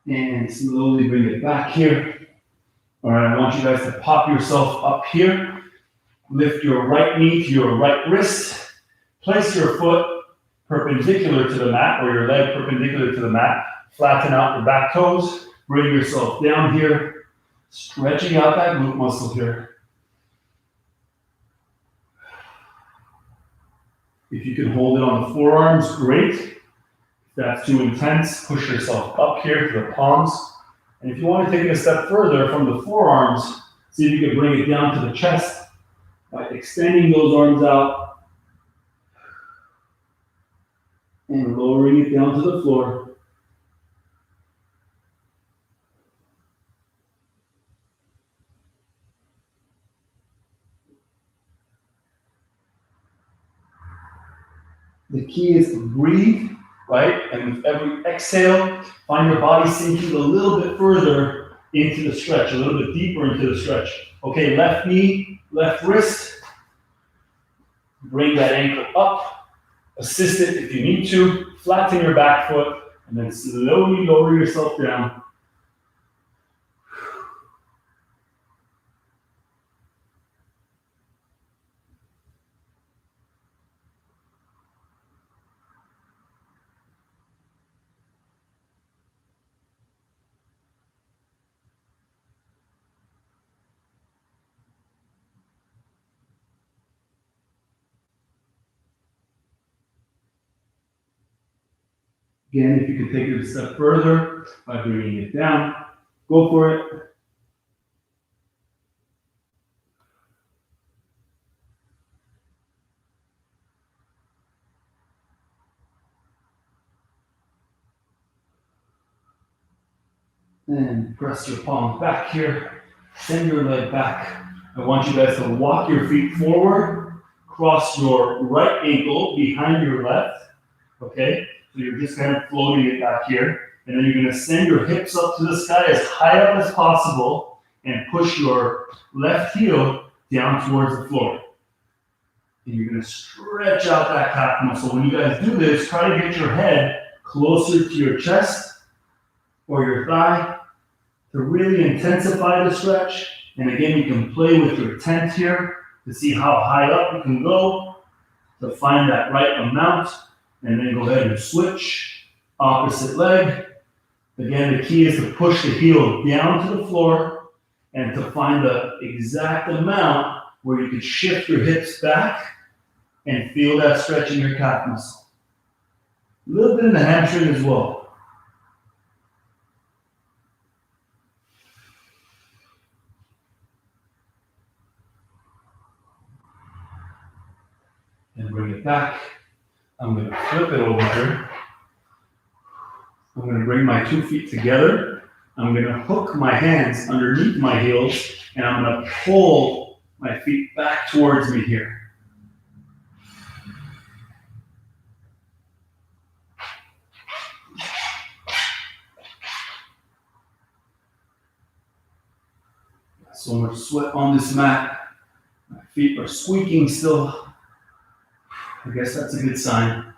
And slowly bring it back here. All right, I want you guys to pop yourself up here. Lift your right knee to your right wrist. Place your foot perpendicular to the mat, or your leg perpendicular to the mat. Flatten out your back toes. Bring yourself down here, stretching out that glute muscle here. If you can hold it on the forearms, great. If that's too intense, push yourself up here to the palms. And if you want to take it a step further from the forearms, see if you can bring it down to the chest by extending those arms out and lowering it down to the floor. The key is to breathe, right? And with every exhale, find your body sinking a little bit further into the stretch, a little bit deeper into the stretch. Okay, left knee, left wrist. Bring that ankle up. Assist it if you need to. Flatten your back foot, and then slowly lower yourself down. Again, if you can take it a step further by bringing it down, go for it. And press your palms back here. Send your leg back. I want you guys to walk your feet forward, cross your right ankle behind your left. Okay? So you're just kind of floating it back here. And then you're going to send your hips up to the sky as high up as possible and push your left heel down towards the floor. And you're going to stretch out that calf muscle. When you guys do this, try to get your head closer to your chest or your thigh to really intensify the stretch. And again, you can play with your tent here to see how high up you can go, to find that right amount, and then go ahead and switch. Opposite leg. Again, the key is to push the heel down to the floor and to find the exact amount where you can shift your hips back and feel that stretch in your calf muscle. A little bit in the hamstring as well. And bring it back. I'm going to flip it over here. I'm going to bring my 2 feet together. I'm going to hook my hands underneath my heels, and I'm going to pull my feet back towards me here. So much sweat on this mat. My feet are squeaking still. I guess that's a good sign.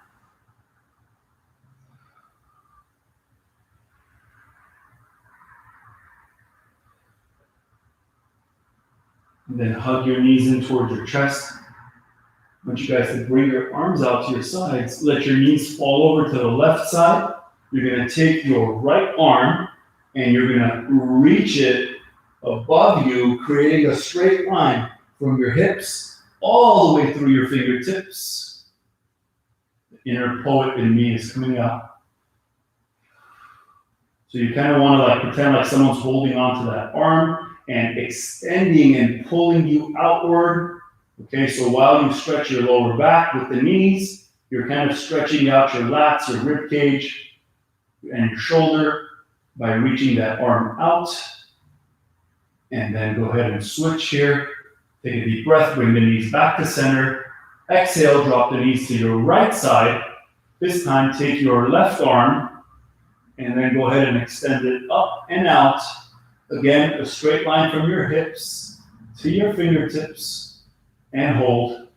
And then hug your knees in towards your chest. I want you guys to bring your arms out to your sides. Let your knees fall over to the left side. You're going to take your right arm and you're going to reach it above you, creating a straight line from your hips all the way through your fingertips. The inner poet in me is coming out. So you kind of want to pretend like someone's holding onto that arm and extending and pulling you outward. Okay, so while you stretch your lower back with the knees, you're kind of stretching out your lats, your rib cage, and your shoulder by reaching that arm out. And then go ahead and switch here. Take a deep breath, bring the knees back to center. Exhale, drop the knees to your right side. This time, take your left arm and then go ahead and extend it up and out. Again, a straight line from your hips to your fingertips and hold.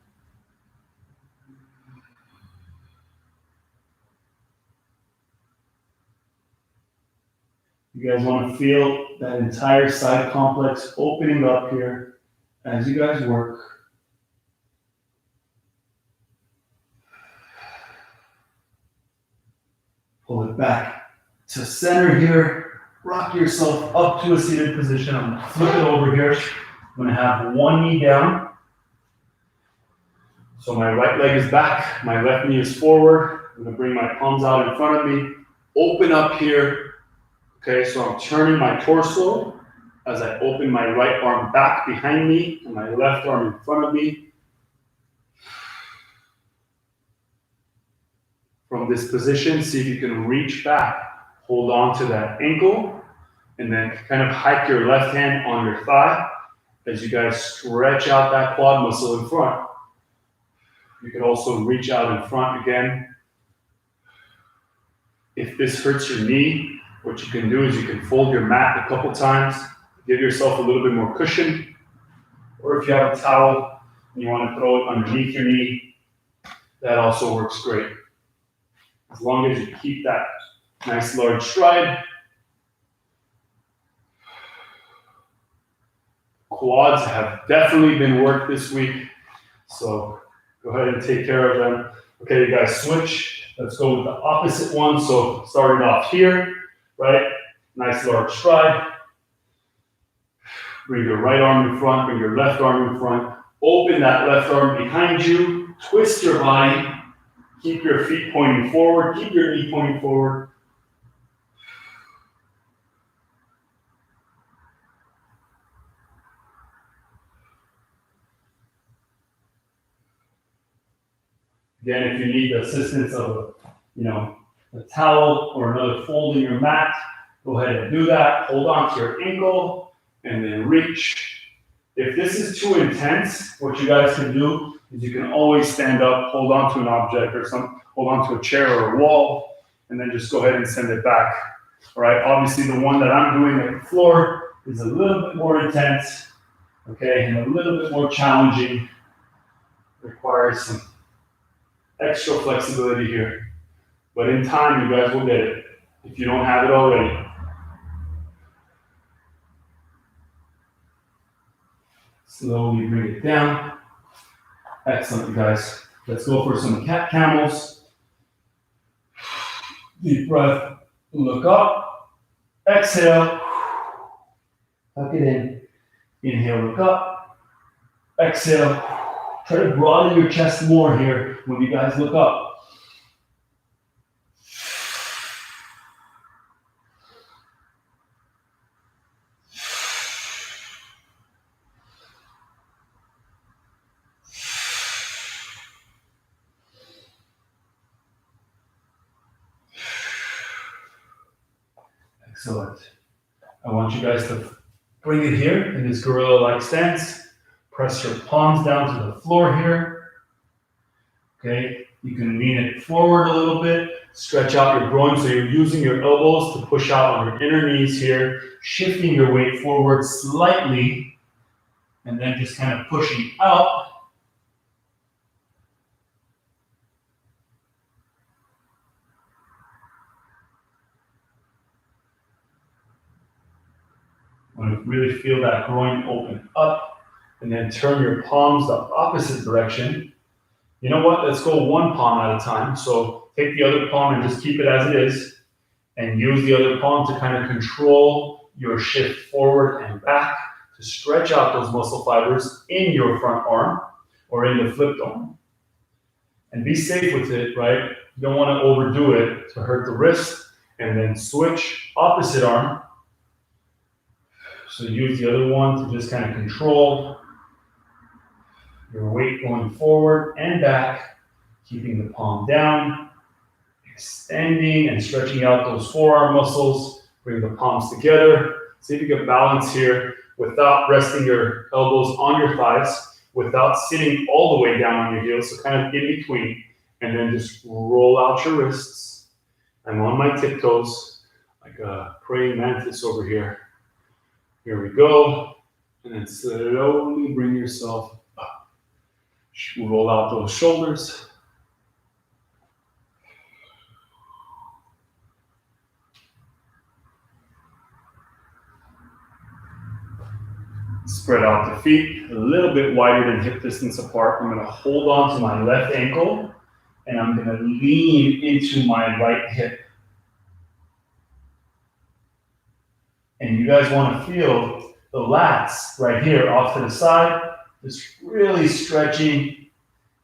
You guys want to feel that entire side complex opening up here as you guys work. Pull it back to center here. Rock yourself up to a seated position. I'm going to flip it over here. I'm going to have one knee down. So my right leg is back. My left knee is forward. I'm going to bring my palms out in front of me. Open up here. Okay, so I'm turning my torso as I open my right arm back behind me and my left arm in front of me. From this position, see if you can reach back. Hold on to that ankle and then kind of hike your left hand on your thigh as you guys stretch out that quad muscle in front. You can also reach out in front again. If this hurts your knee, what you can do is you can fold your mat a couple times, give yourself a little bit more cushion. Or if you have a towel and you want to throw it underneath your knee, that also works great. As long as you keep that nice large stride. Quads have definitely been worked this week, so go ahead and take care of them. Okay, you guys switch. Let's go with the opposite one. So starting off here, right? Nice large stride. Bring your right arm in front, bring your left arm in front. Open that left arm behind you. Twist your body. Keep your feet pointing forward. Keep your knee pointing forward. Again, if you need the assistance of a towel or another fold in your mat, go ahead and do that. Hold on to your ankle and then reach. If this is too intense, what you guys can do is you can always stand up, hold on to an object or hold on to a chair or a wall, and then just go ahead and send it back. All right, obviously the one that I'm doing at the floor is a little bit more intense, okay, and a little bit more challenging. Requires some extra flexibility here. But in time, you guys will get it if you don't have it already. Slowly bring it down. Excellent, you guys. Let's go for some cat camels. Deep breath. Look up. Exhale. Tuck it in. Inhale, look up. Exhale. Try to broaden your chest more here when you guys look up. Excellent. I want you guys to bring it here in this gorilla-like stance. Press your palms down to the floor here. Okay, you can lean it forward a little bit. Stretch out your groin so you're using your elbows to push out on your inner knees here. Shifting your weight forward slightly. And then just kind of pushing out. Want to really feel that groin open up, and then turn your palms the opposite direction. You know what? Let's go one palm at a time. So take the other palm and just keep it as it is, and use the other palm to kind of control your shift forward and back to stretch out those muscle fibers in your front arm or in the flipped arm. And be safe with it, right? You don't want to overdo it to hurt the wrist, and then switch opposite arm. So use the other one to just kind of control your weight going forward and back, keeping the palm down, extending and stretching out those forearm muscles. Bring the palms together. See if you get balance here without resting your elbows on your thighs, without sitting all the way down on your heels, so kind of in between. And then just roll out your wrists. I'm on my tiptoes, like a praying mantis over here. Here we go. And then slowly bring yourself up. Roll out those shoulders. Spread out the feet a little bit wider than hip distance apart. I'm going to hold on to my left ankle, and I'm going to lean into my right hip. And you guys want to feel the lats right here off to the side, just really stretching.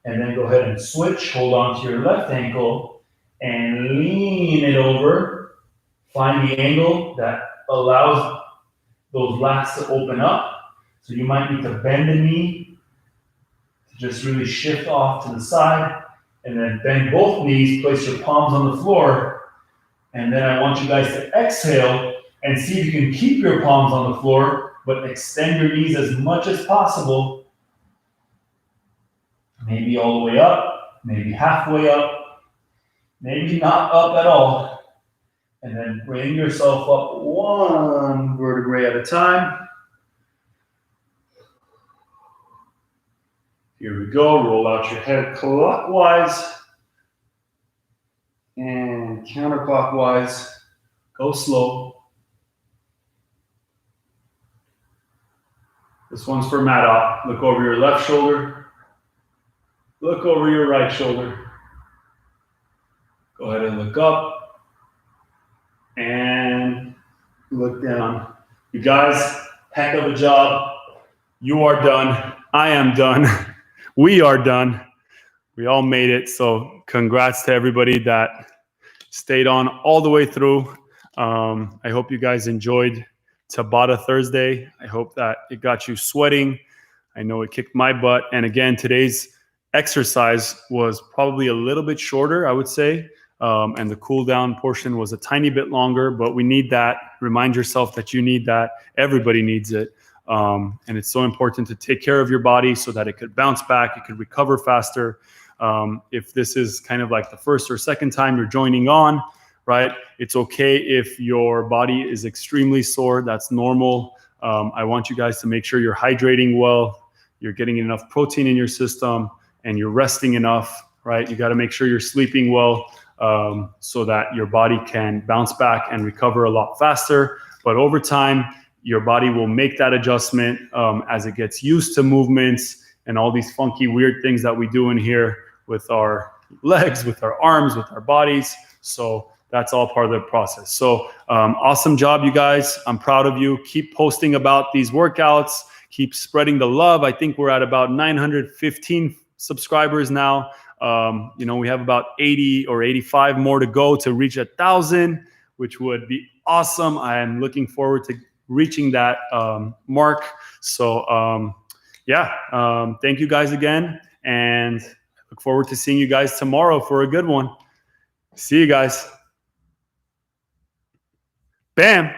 And then go ahead and switch. Hold on to your left ankle and lean it over. Find the angle that allows those lats to open up. So you might need to bend the knee to just really shift off to the side. And then bend both knees, place your palms on the floor. And then I want you guys to exhale and see if you can keep your palms on the floor, but extend your knees as much as possible. Maybe all the way up, maybe halfway up, maybe not up at all. And then bring yourself up one vertebrae at a time. Here we go. Roll out your head clockwise and counterclockwise. Go slow. This one's for mat up. Look over your left shoulder. Look over your right shoulder. Go ahead and look up and look down. You guys, heck of a job. You are done. I am done. We are done. We all made it. So congrats to everybody that stayed on all the way through. I hope you guys enjoyed Tabata Thursday. I hope that it got you sweating. I know it kicked my butt. And again, today's exercise was probably a little bit shorter, I would say. And the cool down portion was a tiny bit longer, but we need that. Remind yourself that you need that. Everybody needs it. And it's so important to take care of your body so that it could bounce back, it could recover faster. If this is kind of like the first or second time you're joining on, right? It's okay if your body is extremely sore. That's normal. I want you guys to make sure you're hydrating well, you're getting enough protein in your system, and you're resting enough, right? You got to make sure you're sleeping well so that your body can bounce back and recover a lot faster. But over time, your body will make that adjustment as it gets used to movements and all these funky, weird things that we do in here with our legs, with our arms, with our bodies. So that's all part of the process. So awesome job, you guys. I'm proud of you. Keep posting about these workouts. Keep spreading the love. I think we're at about 915 subscribers now. We have about 80 or 85 more to go to reach 1,000, which would be awesome. I am looking forward to reaching that mark. So thank you guys again, and look forward to seeing you guys tomorrow for a good one. See you guys. Bam.